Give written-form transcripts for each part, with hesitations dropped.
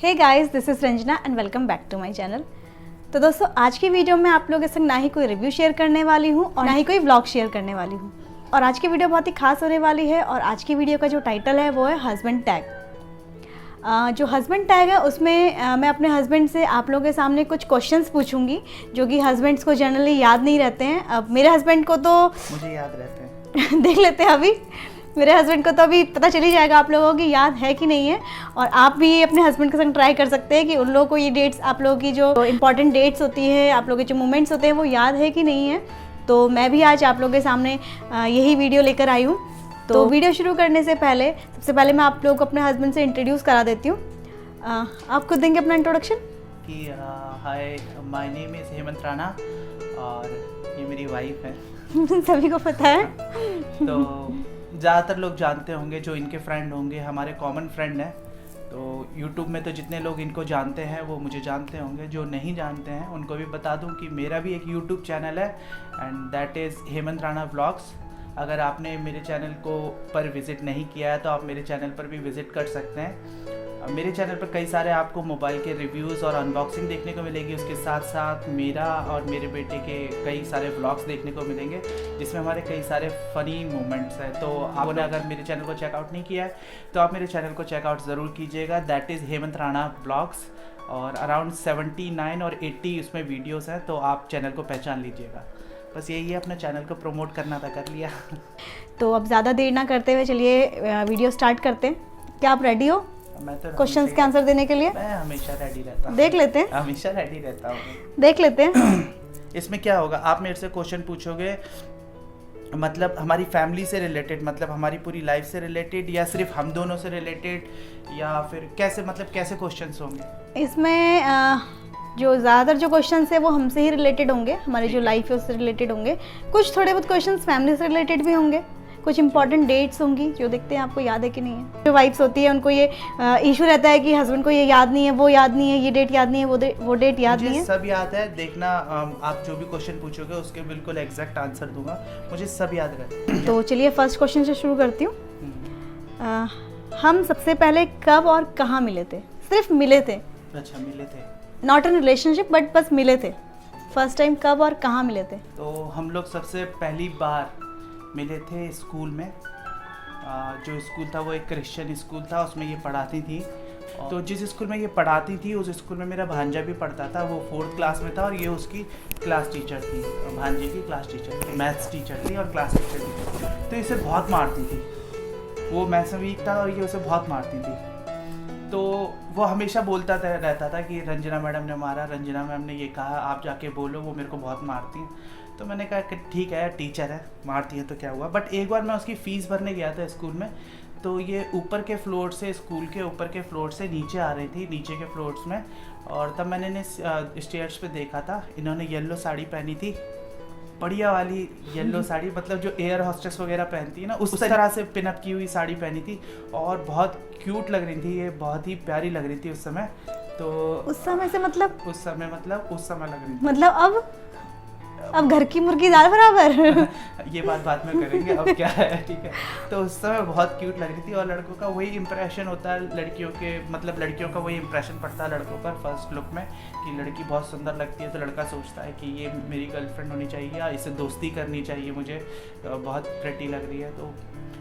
Hey guys, this is Ranjana and welcome back to my channel. तो दोस्तों, आज की वीडियो में आप लोगों के संग ना ही कोई रिव्यू शेयर करने वाली हूँ और ना ही कोई व्लॉग शेयर करने वाली हूँ। और आज की वीडियो बहुत ही खास होने वाली है और आज की वीडियो का जो टाइटल है वो है हस्बैंड टैग। जो हस्बैंड टैग है उसमें मैं अपने हस्बैंड से आप लोगों के सामने कुछ क्वेश्चंस पूछूंगी जो कि हस्बैंड्स को जनरली याद नहीं रहते हैं। अब मेरे हस्बैंड को तो मुझे याद रहते हैं देख लेते हैं अभी। मेरे हस्बैंड को तो अभी पता चल ही जाएगा आप लोगों की याद है कि नहीं है। और आप भी अपने हस्बैंड के संग ट्राई कर सकते हैं कि उन लोगों को ये डेट्स, आप लोगों की जो इंपॉर्टेंट डेट्स होती है, आप लोगों के जो मोमेंट्स होते हैं वो याद है कि नहीं है। तो मैं भी आज आप लोगों के सामने यही वीडियो लेकर आई हूँ। तो वीडियो शुरू करने से पहले सबसे पहले मैं आप लोगों को अपने हस्बैंड से इंट्रोड्यूस करा देती हूँ। आप खुद देंगे अपना इंट्रोडक्शन कि hi, my name is Hemant Rana और ये मेरी वाइफ है। सभी को पता है। तो ज़्यादातर लोग जानते होंगे, जो इनके फ्रेंड होंगे, हमारे कॉमन फ्रेंड हैं। तो यूट्यूब में तो जितने लोग इनको जानते हैं वो मुझे जानते होंगे। जो नहीं जानते हैं उनको भी बता दूं कि मेरा भी एक यूट्यूब चैनल है and that is Hemant Rana vlogs. अगर आपने मेरे चैनल को पर विज़िट नहीं किया है तो आप मेरे चैनल पर भी विज़िट कर सकते हैं। मेरे चैनल पर कई सारे आपको मोबाइल के रिव्यूज़ और अनबॉक्सिंग देखने को मिलेगी। उसके साथ साथ मेरा और मेरे बेटे के कई सारे व्लॉग्स देखने को मिलेंगे जिसमें हमारे कई सारे फ़नी मोमेंट्स हैं। तो आपने अगर मेरे चैनल को चेकआउट नहीं किया है तो आप मेरे चैनल को चेकआउट ज़रूर कीजिएगा। That is Hemant Rana vlogs और अराउंड 79 और 80 उसमें वीडियोज़ हैं, तो आप चैनल को पहचान लीजिएगा। बस यही है, अपने चैनल को प्रमोट करना था, कर लिया। तो अब ज़्यादा देर ना करते हुए चलिए वीडियो स्टार्ट करते हैं। क्या आप रेडी हो मैं तो क्वेश्चंस के आंसर देने के लिए? मैं हमेशा रेडी रहता हूँ। देख लेते हैं, हमेशा रेडी रहता हूँ। देख लेते हैं। इसमें क्या होगा, आप मेरे से क्वेश्चन पूछोगे मतलब हमारी फैमिली से रिलेटेड, मतलब हमारी पूरी लाइफ से रिलेटेड, या सिर्फ हम दोनों से रिलेटेड, या फिर कैसे, मतलब कैसे क्वेश्चंस होंगे? इसमें जो ज़्यादातर जो क्वेश्चंस है वो हमसे ही रिलेटेड होंगे, हमारी जो लाइफ है उससे रिलेटेड होंगे। कुछ थोड़े बहुत क्वेश्चंस फैमिली से रिलेटेड भी होंगे। कुछ इंपॉर्टेंट डेट्स होंगी जो देखते हैं आपको याद है कि नहीं है। जो वाइफ्स होती है उनको ये इशू रहता है कि हस्बैंड को ये याद नहीं है, वो याद नहीं है, ये डेट याद नहीं है, वो डेट याद नहीं है। सब याद है, देखना आप जो भी क्वेश्चन पूछोगे उसके बिल्कुल एग्जैक्ट आंसर दूंगा। मुझे सब याद रहता है। तो चलिए फर्स्ट क्वेश्चन से शुरू करती हूँ। हम सबसे पहले कब और कहाँ मिले थे? सिर्फ मिले थे। अच्छा, मिले थे, नॉट इन रिलेशनशिप बट बस मिले थे। फर्स्ट टाइम कब और कहाँ मिले थे? तो हम लोग सबसे पहली बार मिले थे स्कूल में। जो स्कूल था वो एक क्रिश्चियन स्कूल था, उसमें ये पढ़ाती थी। तो जिस स्कूल में ये पढ़ाती थी उस स्कूल में मेरा भांजा भी पढ़ता था। वो 4th क्लास में था और ये उसकी क्लास टीचर थी। भांजे की क्लास टीचर थी, मैथ्स टीचर थी और क्लास टीचर थी। तो इसे बहुत मारती थी। वो मैथ्स में वीक था और ये उसे बहुत मारती थी। तो वो हमेशा बोलता रहता था कि रंजना मैडम ने मारा, रंजना मैम ने ये कहा, आप जाके बोलो, वो मेरे को बहुत मारती हैं। तो मैंने कहा कि ठीक है, टीचर है, मारती है तो क्या हुआ। बट एक बार मैं उसकी फ़ीस भरने गया था स्कूल में, तो ये ऊपर के फ्लोर से, स्कूल के ऊपर के फ्लोर से नीचे आ रही थी, नीचे के फ्लोर्स में। और तब मैंने स्टेयर्स पे देखा था, इन्होंने येलो साड़ी पहनी थी, बढ़िया वाली येलो साड़ी, मतलब जो एयर हॉस्टेस वगैरह पहनती है ना, उस तरह से पिनअप की हुई साड़ी पहनी थी और बहुत क्यूट लग रही थी। ये बहुत ही प्यारी लग रही थी उस समय। तो उस समय से मतलब उस समय लग रही थी, मतलब अब घर की मुर्गी दाल बराबर। ये बात बाद में करेंगे, अब क्या है, ठीक है। तो उस समय बहुत क्यूट लग रही थी और लड़कों का वही इंप्रेशन होता है, लड़कियों के, मतलब लड़कियों का वही इंप्रेशन पड़ता है लड़कों पर फर्स्ट लुक में कि लड़की बहुत सुंदर लगती है। तो लड़का सोचता है कि ये मेरी गर्लफ्रेंड होनी चाहिए या इससे दोस्ती करनी चाहिए, मुझे बहुत प्रेटी लग रही है। तो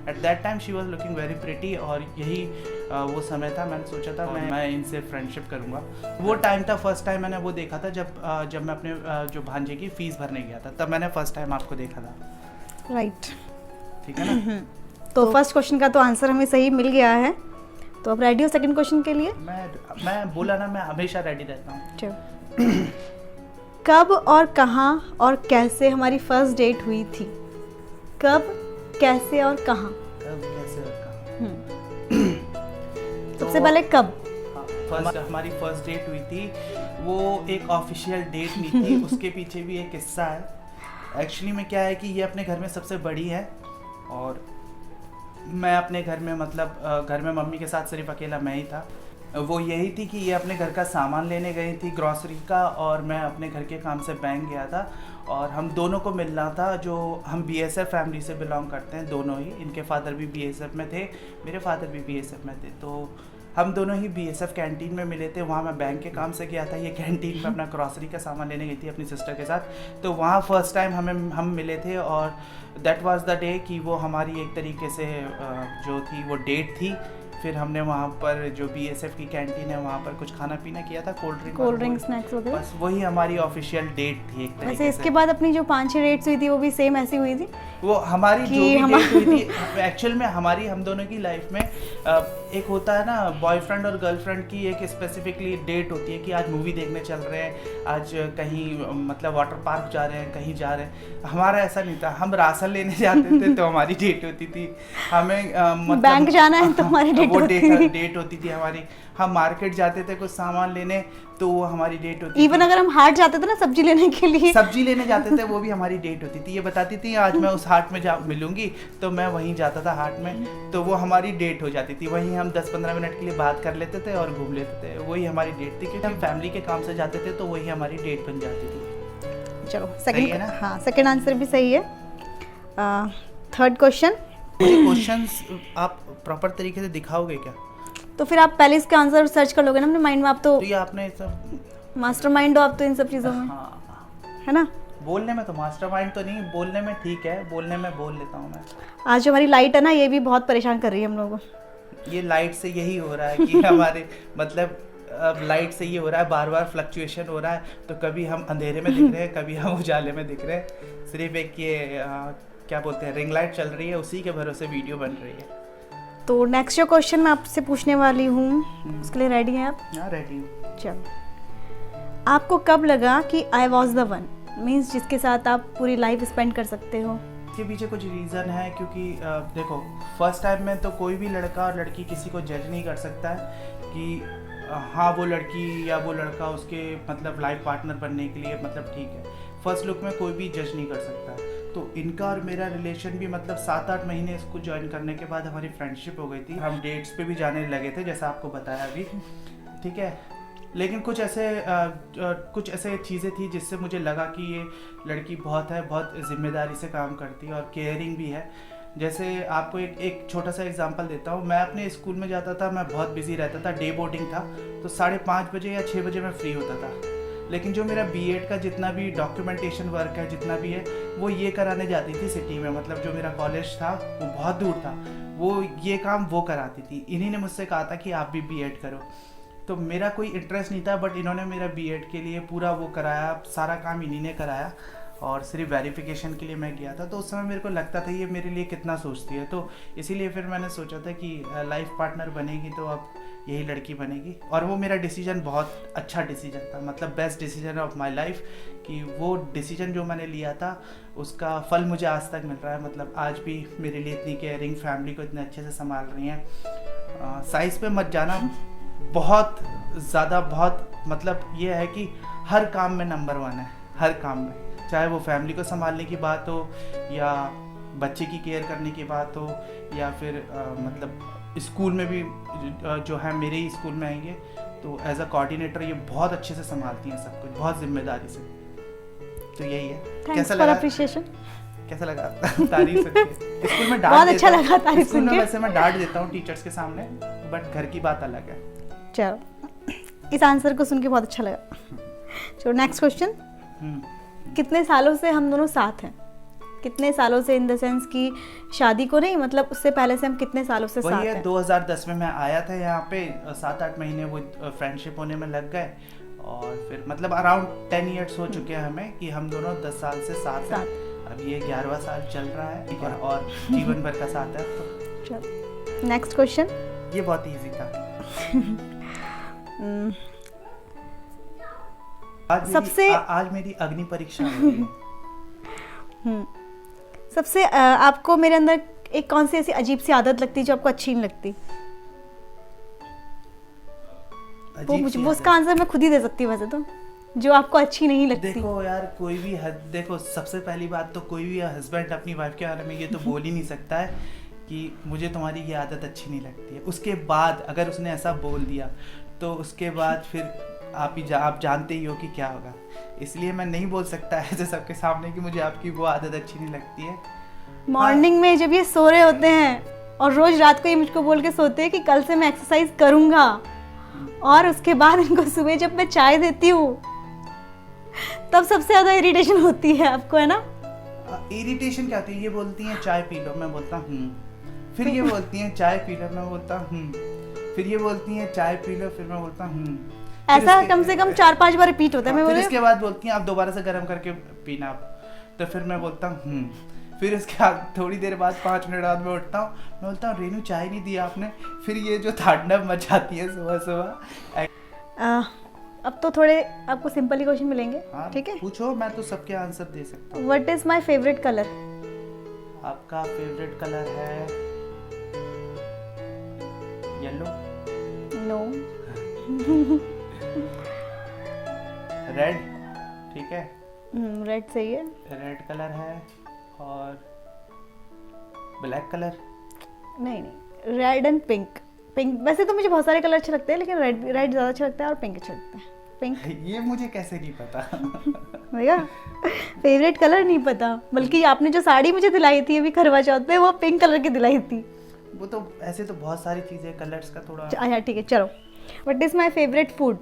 at that time she was looking very pretty और यही वो समय था, मैंने सोचा था मैं इनसे फ्रेंडशिप करूँगा। वो टाइम था, फर्स्ट टाइम मैंने वो देखा था जब मैं अपने जो भांजे की फ़ीस भरने गया था, तब मैंने फर्स्ट टाइम आपको देखा था। राइट, ठीक है ना? तो फर्स्ट क्वेश्चन का तो आंसर हमें सही मिल गया है। तो अब रेडी हो सेकंड क्वेश्चन के लिए? मैं बोला ना, मैं हमेशा रेडी रहता हूँ। चलो, कब और कहाँ और कैसे हमारी फर्स्ट डेट हुई थी? कब, कैसे और कहाँ? सबसे पहले कब? हमारी फर्स्ट डेट हुई थी, वो एक ऑफिशियल डेट नहीं थी, उसके पीछे भी एक किस्सा है। एक्चुअली में क्या है कि ये अपने घर में सबसे बड़ी है और मैं अपने घर में, मतलब घर में मम्मी के साथ सिर्फ अकेला मैं ही था। वो यही थी कि ये अपने घर का सामान लेने गई थी, ग्रॉसरी का, और मैं अपने घर के काम से बैंक गया था और हम दोनों को मिलना था। जो हम बीएसएफ फैमिली से बिलोंग करते हैं दोनों ही, इनके फादर भी बीएसएफ में थे, मेरे फादर भी बीएसएफ में थे। तो हम दोनों ही BSF कैंटीन में मिले थे। वहाँ मैं बैंक के काम से गया था, ये कैंटीन में अपना ग्रॉसरी का सामान लेने गई थी अपनी सिस्टर के साथ। तो वहाँ फर्स्ट टाइम हम मिले थे और दैट वाज द डे कि वो हमारी एक तरीके से जो थी वो डेट थी। फिर हमने वहाँ पर जो BSF की कैंटीन है वहाँ पर कुछ खाना पीना किया था, कोल्ड ड्रिंक स्नैक्स वगैरह। बस वही हमारी ऑफिशियल डेट थी एक तरीके वैसे इसके से। बाद अपनी जो 5-6 डेट्स हुई थी वो भी सेम ऐसी हुई थी? वो हमारी कि जो भी हम- डेट हुई थी एक्चुअल में हम दोनों की लाइफ में एक होता है ना बॉयफ्रेंड और गर्लफ्रेंड की एक स्पेसिफिकली डेट होती है कि आज मूवी देखने चल रहे हैं, आज कहीं मतलब वाटर पार्क जा रहे हैं, कहीं जा रहे हैं। हमारा ऐसा नहीं था, हम राशन लेने जाते थे तो हमारी डेट होती थी। हमें मतलब बैंक जाना है तो हमारी डेट वो होती थी। डेट होती थी हमारी। हम मार्केट जाते थे कुछ सामान लेने तो वो हमारी डेट होती इवन थी। अगर हम हाट जाते थे ना सब्जी लेने के लिए, सब्जी लेने जाते थे वो भी हमारी डेट होती थी। ये बताती थी आज मैं उस हाट में जा मिलूंगी, तो मैं वहीं जाता था हाट में, तो वो हमारी डेट हो जाती थी। वहीं हम 10-15 मिनट के लिए बात कर लेते थे और घूम लेते थे। वही हमारी डेट थी, क्योंकि हम फैमिली के काम से जाते थे तो वही हमारी डेट बन जाती थी। चलो सही है सेकंड, ना? हाँ सेकंड आंसर भी सही है। थर्ड क्वेश्चन, मुझे क्वेश्चंस आप प्रॉपर तरीके से दिखाओगे क्या? तो फिर आप पहले इसका आंसर सर्च कर लोगे ना अपने माइंड में। आप तो तो ये आपने सब मास्टरमाइंड हो आप तो इन सब चीज़ों में, हाँ, है ना? बोलने में तो मास्टरमाइंड तो नहीं, बोलने में ठीक है, बोलने में बोल लेता हूँ मैं। आज जो हमारी लाइट है ना ये भी बहुत परेशान कर रही है हम लोगों को। ये लाइट से यही हो रहा है कि हमारे मतलब अब लाइट से ये हो रहा है, बार बार फ्लक्चुएशन हो रहा है। तो कभी हम अंधेरे में दिख रहे हैं, कभी हम उजाले में दिख रहे हैं। सिर्फ एक ये क्या बोलते हैं रिंग लाइट चल रही है, उसी के भरोसे वीडियो बन रही है। तो नेक्स्ट जो क्वेश्चन मैं आपसे पूछने वाली हूँ उसके लिए रेडी हैं आप? हाँ रेडी हूँ। चलो, आपको कब लगा कि I was the one, means जिसके साथ आप पूरी लाइफ स्पेंड कर सकते हो? इसके पीछे कुछ रीज़न है, क्योंकि देखो फर्स्ट टाइम में तो कोई भी लड़का और लड़की किसी को जज नहीं कर सकता है कि हाँ वो लड़की या वो लड़का उसके मतलब लाइफ पार्टनर बनने के लिए मतलब ठीक है। फर्स्ट लुक में कोई भी जज नहीं कर सकता। तो इनका और मेरा रिलेशन भी मतलब 7-8 महीने स्कूल ज्वाइन करने के बाद हमारी फ्रेंडशिप हो गई थी। हम डेट्स पे भी जाने लगे थे जैसा आपको बताया अभी, ठीक है। लेकिन कुछ ऐसे चीज़ें थी जिससे मुझे लगा कि ये लड़की बहुत जिम्मेदारी से काम करती है और केयरिंग भी है। जैसे आपको एक छोटा सा एग्जांपल देता हूँ। मैं अपने स्कूल में जाता था, मैं बहुत बिजी रहता था, डे बोर्डिंग था, तो 5:30 बजे या 6 बजे मैं फ्री होता था। लेकिन जो मेरा B.Ed का जितना भी डॉक्यूमेंटेशन वर्क है, जितना भी है, वो ये कराने जाती थी सिटी में। मतलब जो मेरा कॉलेज था वो बहुत दूर था, वो ये काम वो कराती थी। इन्हीं ने मुझसे कहा था कि आप भी B.Ed करो। तो मेरा कोई इंटरेस्ट नहीं था, बट इन्होंने मेरा B.Ed के लिए पूरा वो कराया, सारा काम इन्हीं ने कराया। और सिर्फ वेरिफिकेशन के लिए मैं गया था। तो उस समय मेरे को लगता था ये मेरे लिए कितना सोचती है। तो इसीलिए फिर मैंने सोचा था कि लाइफ पार्टनर बनेगी तो अब यही लड़की बनेगी। और वो मेरा डिसीजन बहुत अच्छा डिसीजन था, मतलब best decision of my life. कि वो डिसीजन जो मैंने लिया था उसका फल मुझे आज तक मिल रहा है। मतलब आज भी मेरे लिए इतनी केयरिंग, फैमिली को इतने अच्छे से संभाल रही हैं। साइज़ पे मत जाना, बहुत ज़्यादा, बहुत मतलब ये है कि हर काम में नंबर 1 है, हर काम में। चाहे वो फैमिली को संभालने की बात हो या बच्चे की केयर करने की बात हो या फिर मतलब स्कूल में भी जो है मेरे ही स्कूल में आएंगे तो एज अ कोऑर्डिनेटर ये बहुत अच्छे से संभालती हैं सब कुछ, बहुत जिम्मेदारी से। तो यही है। Thanks for appreciation. कैसा लगा? तारीफ सुनके स्कूल में डांट बहुत देता अच्छा हूँ। लगा तारीफ स्कूल में सुन के। वैसे मैं डांट देता हूँ टीचर्स के सामने, बट घर की बात अलग है। चलो, इस आंसर को सुन के बहुत अच्छा लगा। चलो नेक्स्ट क्वेश्चन, कितने सालों से हम दोनों साथ हैं? कितने सालों से, इन द सेंस कि शादी को नहीं, मतलब उससे पहले से हम कितने सालों से साथ वही है, हैं? 2010 में मैं आया था यहाँ पे, 7-8 महीने वो फ्रेंडशिप होने में लग गए और फिर मतलब अराउंड 10 ईयर्स हो चुके हैं हमें कि हम दोनों 10 साल से साथ हैं। अब ये 11वां साल चल रहा है, ठीक है, और जीवन भर का साथ है। तो चलो नेक्स्ट क्वेश्चन, ये बहुत इजी था। आज मेरी अग्नि परीक्षा हो रही है। सबसे आपको मेरे अंदर एक कौन सी ऐसी अजीब सी आदत लगती है जो आपको अच्छी नहीं लगती? वो उसका आंसर मैं खुद ही दे सकती हूँ वैसे तो, जो आपको अच्छी नहीं लगती। देखो यार, कोई भी देखो, सबसे पहली बात तो कोई भी हस्बैंड अपनी वाइफ के बारे में ये तो बोल ही नहीं सकता है कि मुझे तुम्हारी ये आदत अच्छी नहीं लगती है। उसके बाद अगर उसने ऐसा बोल दिया तो उसके बाद फिर आप जानते ही हो कि क्या होगा। इसलिए मैं नहीं बोल सकता ऐसे सबके सामने कि मुझे आपकी वो आदत अच्छी नहीं लगती है। मॉर्निंग में जब ये सो रहे होते हैं और रोज रात को ये मुझको बोल के सोते हैं कि कल से मैं एक्सरसाइज करूंगा, और उसके बाद इनको सुबह जब मैं चाय देती हूँ तब सबसे ज्यादा इरिटेशन होती है आपको, है ना? इरिटेशन क्या होती है? ये बोलती हैं चाय पी लो, मैं बोलता हूँ। फिर ये बोलती हैं चाय पी लो, मैं बोलता हूँ। फिर ये बोलती हैं चाय पी लो, फिर मैं बोलता हूँ। ऐसा कम से कम 4-5 बार रिपीट होता है। मैं फिर बोल इसके बाद बोलती हैं आप दोबारा से गर्म करके पीना आप, तो फिर मैं बोलता हूँ। फिर इसके बाद थोड़ी देर बाद 5 मिनट बाद मैं उठता हूँ, मैं बोलता हूँ रेनू चाय नहीं दिया आपने। फिर ये जो तांडव मचाती है सुबह सुबह। अब तो थोड़े आपको सिंपल ही क्वेश्चन मिलेंगे, हाँ, ठीक है? पूछो, मैं तो सबके आंसर दे सकता हूँ। What is my favourite colour? आपका फेवरेट कलर है येलो? नो। रेड, ठीक है, रेड सही है। रेड कलर है। और ब्लैक कलर? नहीं, रेड एंड पिंक। पिंक वैसे तो मुझे बहुत सारे कलर अच्छे लगते हैं, लेकिन रेड ज़्यादा अच्छा लगता है और पिंक अच्छा लगता है। पिंक। ये मुझे कैसे नहीं पता? भैया फेवरेट कलर नहीं पता, बल्कि आपने जो साड़ी मुझे दिलाई थी अभी करवा चौथ पे, वो पिंक कलर की दिलाई थी। वो तो ऐसे तो बहुत सारी चीजें, कलर्स का थोड़ा। अच्छा ठीक है, चलो। What is my favourite food?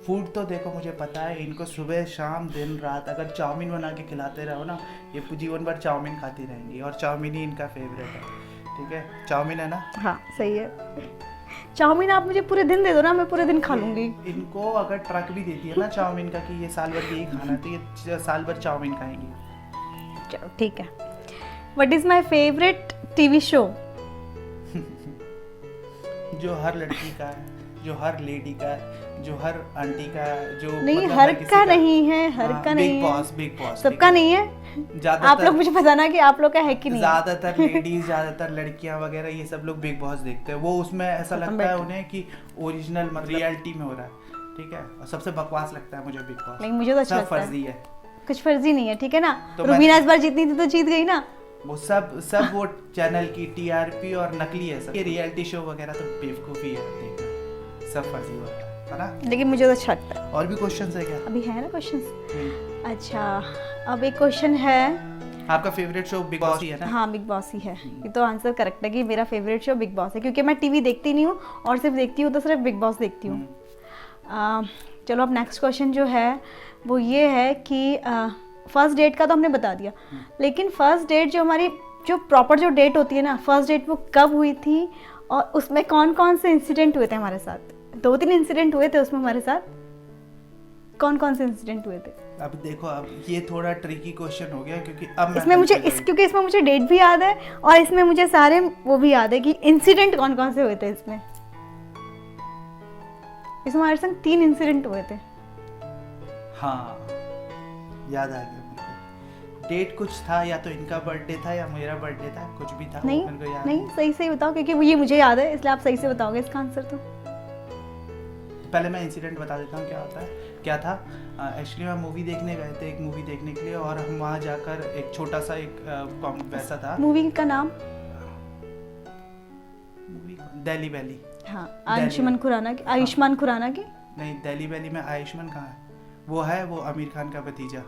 Food तो देखो मुझे पता है, इनको सुबह शाम दिन रात अगर चाउमीन बना के खिलाते रहो ना, ये जीवन भर चाउमीन खाती रहेंगी, और चाउमीन ही इनका फेवरेट है। ठीक है, चाउमीन है ना? हाँ सही है। चाउमीन आप मुझे पूरे दिन दे दो ना, मैं पूरे दिन खा लूंगी। इनको अगर ट्रक भी देती है ना चाउमीन का कि ये साल भर यही खाना है, तो ये साल भर चाउमीन खाएंगी। चलो ठीक है। What is my favourite TV show? जो हर लड़की का है, जो हर लेडी का है, जो हर आंटी का है, जो नहीं, मतलब हर किसी का नहीं है, हर हाँ, का नहीं है। बिग बॉस सबका नहीं है। आप लोग मुझे बताना कि आप लोग का है कि नहीं। ज्यादातर लेडीज, ज्यादातर लड़कियां वगैरह ये सब लोग बिग बॉस देखते हैं। वो उसमें ऐसा लगता है उन्हें कि ओरिजिनल मतलब रियलिटी में हो रहा है। ठीक है, और सबसे बकवास लगता है मुझे बिग बॉस। नहीं, मुझे तो अच्छा लगता है। फर्जी है, कुछ फर्जी नहीं है, ठीक है ना? तो रुबीना इस बार जीतनी थी तो जीत गई ना। वो सब वो चैनल की टीआरपी और नकली है सब। ये रियलिटी शो वगैरह तो बेवकूफी है, देखना सब फर्जी हुआ है ना? लेकिन मुझे तो अच्छा लगता है। और भी क्वेश्चंस है क्या? अभी है ना क्वेश्चंस? अच्छा, अब एक क्वेश्चन है। आपका फेवरेट शो बिग बॉस ही है ना? हाँ, बिग बॉस ही है। ये तो आंसर करेक्ट है कि मेरा फेवरेट शो बिग बॉस है, क्योंकि मैं टीवी देखती नहीं हूँ, और सिर्फ देखती हूँ तो सिर्फ बिग बॉस देखती हूँ। चलो, अब नेक्स्ट क्वेश्चन जो है वो ये है कि फर्स्ट डेट का तो हमने बता दिया, लेकिन फर्स्ट डेट जो हमारी जो प्रॉपर जो डेट होती है ना, फर्स्ट डेट वो कब हुई थी, और उसमें कौन कौन से इंसिडेंट हुए थे हमारे साथ? 2-3 इंसिडेंट हुए थे उसमें हमारे साथ। कौन कौन से इंसिडेंट हुए थे? अब देखो, अब ये थोड़ा ट्रिकी क्वेश्चन हो गया, क्योंकि अब इसमें मुझे क्योंकि इसमें मुझे डेट भी याद है, और इसमें मुझे सारे वो भी याद है कि इंसिडेंट कौन कौन से हुए थे। इसमें हमारे संग 3 इंसिडेंट हुए थे। हाँ, याद आ गया मुझे। डेट कुछ था, या तो इनका बर्थडे था या मेरा बर्थडे था, कुछ भी था। नहीं मेरे को याद नहीं, सही सही बताओ, क्योंकि ये मुझे याद है, इसलिए आप सही से बताओगे इसका आंसर। तो पहले मैं इंसिडेंट बता देता हूँ क्या था। एक्चुअली मैं मूवी देखने गए थे, एक मूवी देखने के लिए, और हम वहाँ जाकर एक छोटा सा एक वैसा था। मूवी का नाम? Movie Delhi valley. हाँ, आयुष्मान खुराना की। आयुष्मान खुराना की? नहीं, दिल्ली वैली में आयुष्मान कहाँ है? वो है वो आमिर खान का भतीजा।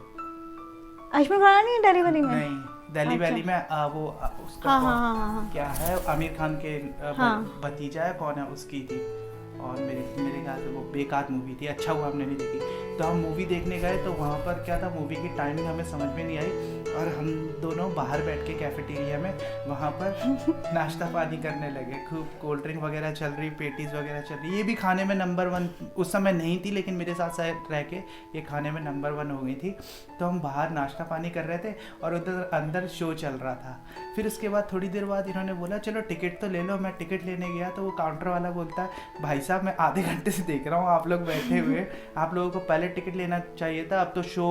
आयुष्मान खुराना नहीं है दिल्ली वैली में? नहीं, दिल्ली वैली में वो उसका क्या है, आमिर खान के भतीजा है, कौन है उसकी थी, और मेरे ख्याल से वो बेकार मूवी थी। अच्छा हुआ हमने नहीं देखी। तो हम मूवी देखने गए, तो वहाँ पर क्या था, मूवी की टाइमिंग हमें समझ में नहीं आई, और हम दोनों बाहर बैठ के कैफेटेरिया में वहाँ पर नाश्ता पानी करने लगे। खूब कोल्ड ड्रिंक वगैरह चल रही, पेटीज वगैरह चल रही। ये भी खाने में नंबर 1 उस समय नहीं थी, लेकिन मेरे साथ रह के ये खाने में नंबर 1 हो गई थी। तो हम बाहर नाश्ता पानी कर रहे थे, और उधर अंदर शो चल रहा था। फिर उसके बाद थोड़ी देर बाद इन्होंने बोला चलो टिकट तो ले लो। मैं टिकट लेने गया, तो वो काउंटर वाला बोलता है भाई साहब, मैं आधे घंटे से देख रहा हूँ आप लोग बैठे हुए, आप लोगों को पहले टिकट लेना चाहिए था, अब तो शो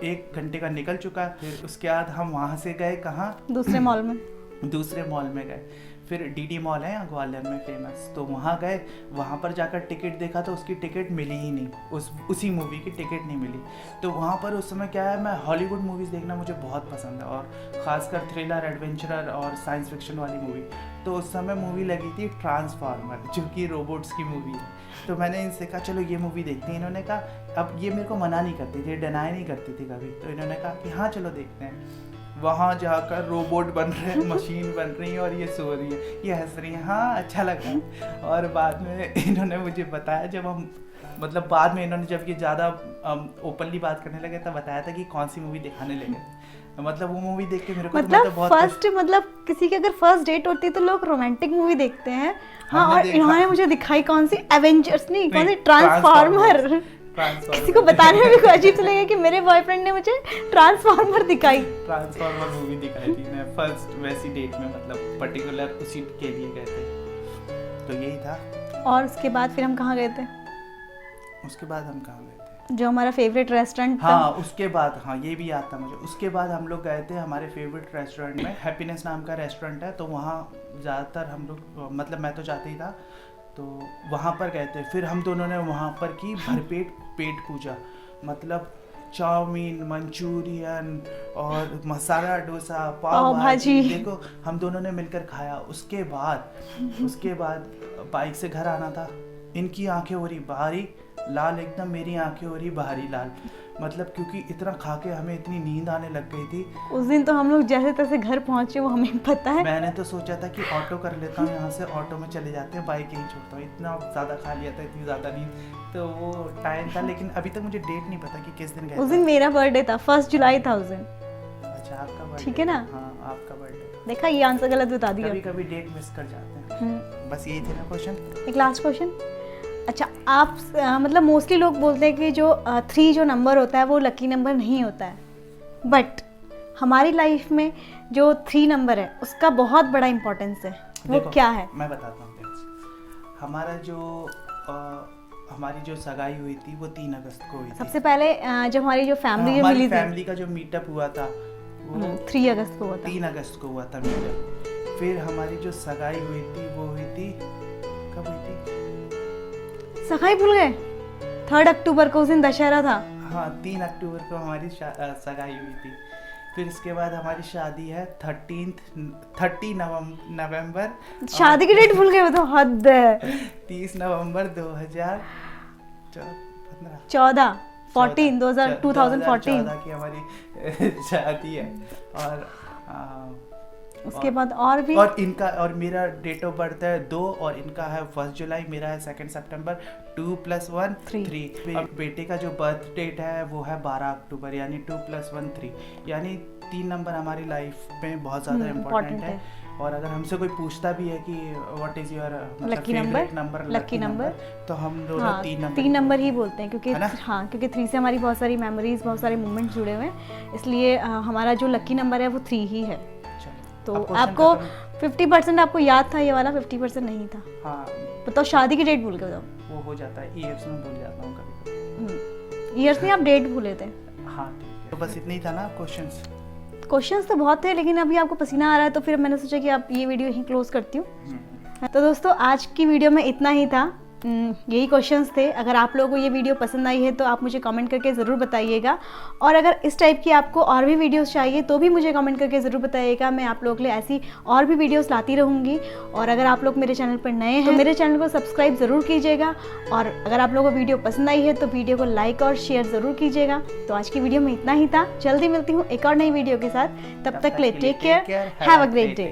1 घंटे का निकल चुका है। फिर उसके बाद हम वहाँ से गए कहाँ, दूसरे मॉल में। दूसरे मॉल में गए, फिर डीडी मॉल है यहाँ ग्वालियर में फेमस, तो वहाँ गए। वहाँ पर जाकर टिकट देखा तो उसकी टिकट मिली ही नहीं, उसी मूवी की टिकट नहीं मिली। तो वहाँ पर उस समय क्या है, मैं हॉलीवुड मूवीज़ देखना मुझे बहुत पसंद है, और ख़ासकर थ्रिलर, एडवेंचरर और साइंस फिक्शन वाली मूवी। तो उस समय मूवी लगी थी ट्रांसफार्मर, जो कि रोबोट्स की मूवी है। तो मैंने इनसे कहा चलो ये मूवी देखते हैं। इन्होंने कहा, अब ये मेरे को मना नहीं करती थी, डिनाई नहीं करती थी कभी, तो इन्होंने कहा कि हाँ चलो देखते हैं। वहाँ जाकर रोबोट बन रहे हैं, मशीन बन रही है और ये सो रही है, ये हंस रही है, हाँ अच्छा लगा। और बाद में इन्होंने मुझे बताया, जब हम मतलब बाद में इन्होंने जब ये ज़्यादा ओपनली बात करने लगे तब बताया था कि कौन सी मूवी दिखाने लगे। मतलब वो मूवी देख के मेरे को मतलब तो बहुत फर्स्ट मतलब किसी की अगर फर्स्ट डेट होती है तो लोग रोमांटिक मूवी देखते हैं। हाँ, हमने और देखा। इन्होंने मुझे दिखाई कौन सी एवेंजर्स नहीं, कौन सी नहीं, ट्रांसफार्मर। ट्रांसफॉर्मर। किसी को बताने में भी अजीब से लगेगा कि मेरे बॉयफ्रेंड ने मुझे ट्रांसफार्मर दिखाई। ट्रांसफॉर्मर मूवी दिखाई थी मैं फर्स्ट वैसी डेट में, मतलब पर्टिकुलर उसी के लिए गए थे, तो यही था। और उसके बाद फिर हम कहाँ गए थे? उसके बाद हम कहाँ गए थे? जो हमारा फेवरेट रेस्टोरेंट था। हाँ उसके बाद, हाँ ये भी याद था मुझे। उसके बाद हम लोग गए थे हमारे फेवरेट रेस्टोरेंट में, हैप्पीनेस नाम का रेस्टोरेंट है, तो वहाँ ज़्यादातर हम लोग, मतलब मैं तो जाते ही था, तो वहाँ पर गए थे। फिर हम दोनों ने वहाँ पर की भरपेट पेट पूजा, मतलब चाउमीन, मंचूरियन और मसाला डोसा, पाव भाजी, देखो हम दोनों ने मिलकर खाया। उसके बाद बाइक से घर आना था, इनकी आंखें हो रही बाहरी लाल एकदम, मेरी आंखें हो रही बाहरी लाल, मतलब क्योंकि इतना खा के हमें इतनी नींद आने लग गई थी। उस दिन तो हम लोग जैसे तैसे घर पहुंचे, वो हमें पता है। मैंने तो सोचा था कि ऑटो कर लेता हूँ, यहाँ से ऑटो में चले जाते हैं, बाइक यहीं छोड़ता हूँ। इतना ज़्यादा खा लिया था, इतनी ज़्यादा नींद, तो वो टाइम था। लेकिन अभी तक मुझे डेट नहीं पता कि किस दिन गए। उस दिन मेरा बर्थडे था, 1 जुलाई था उस दिन। अच्छा आपका बर्थडे, ठीक है ना? हाँ आपका बर्थडे। देखा, ये आंसर गलत बता दिया। कभी कभी डेट मिस कर जाते हैं। बस यही थे ना क्वेश्चन। एक लास्ट क्वेश्चन। अच्छा, आप मतलब मोस्टली लोग बोलते हैं कि जो 3 जो नंबर होता है वो लकी नंबर नहीं होता है, बट हमारी लाइफ में जो 3 नंबर है उसका बहुत बड़ा इम्पोर्टेंस है। वो क्या है? मैं बताता हूँ। हमारा जो हमारी जो सगाई हुई थी वो 3 अगस्त को हुई थी। सबसे पहले जब हमारी जो फैमिली जो मिली थी, फैमिली का जो मीटअप हुआ था वो 3 अगस्त को हुआ था। 3 अगस्त को हुआ था मीटअप। फिर हमारी जो सगाई हुई थी वो हुई थी, कब हुई थी? सगाई भूल गए? 3 अक्टूबर को, उस दिन दशहरा था। हाँ 3 अक्टूबर को हमारी सगाई हुई थी। फिर इसके बाद हमारी शादी है 30 नवंबर। शादी की डेट भूल गए, वो तो हद है। 30 नवंबर 2014 की हमारी शादी है। और उसके बाद और भी, और इनका और मेरा डेट ऑफ बर्थ है 2 और इनका है 1 जुलाई, मेरा है 2 सितंबर। 2 + 1 3। अब बेटे का जो बर्थ डेट है वो है 12 अक्टूबर, यानी 2 + 1 3, यानी 3 नंबर हमारी लाइफ में बहुत ज़्यादा इम्पोर्टेंट है। और अगर हमसे कोई पूछता भी है कि what is your lucky number, तो हम दोनों 3 नंबर ही बोलते हैं, क्योंकि हाँ, क्योंकि 3 से हमारी बहुत सारी मेमोरीज, बहुत सारे मोमेंट्स जुड़े हुए हैं, इसलिए हमारा जो लकी नंबर है वो 3 ही है। तो आपको 50% आपको याद था ये वाला, 50% नहीं था। हाँ बताओ, शादी की डेट भूल गए? वो हो जाता है, ईयर्स में भूल जाता हूँ कभी। ईयर्स में आप डेट भूले थे। हाँ ठीक है, तो बस इतना ही था ना क्वेश्चंस तो बहुत थे, लेकिन अभी आपको पसीना आ रहा है तो फिर मैंने सोचा कि आप ये वीडियो यहीं क्लोज करती हूँ। तो दोस्तों, आज की वीडियो में इतना ही था। यही क्वेश्चंस थे। अगर आप लोगों को ये वीडियो पसंद आई है तो आप मुझे कमेंट करके ज़रूर बताइएगा, और अगर इस टाइप की आपको और भी वीडियोस चाहिए तो भी मुझे कमेंट करके ज़रूर बताइएगा। मैं आप लोगों के लिए ऐसी और भी वीडियोस लाती रहूँगी। और अगर आप लोग मेरे चैनल पर नए हैं तो मेरे चैनल को सब्सक्राइब ज़रूर कीजिएगा, और अगर आप लोगों को वीडियो पसंद आई है तो वीडियो को लाइक और शेयर ज़रूर कीजिएगा। तो आज की वीडियो में इतना ही था। जल्दी मिलती हूँ एक और नई वीडियो के साथ। तब तक के लिए take care, have a great day.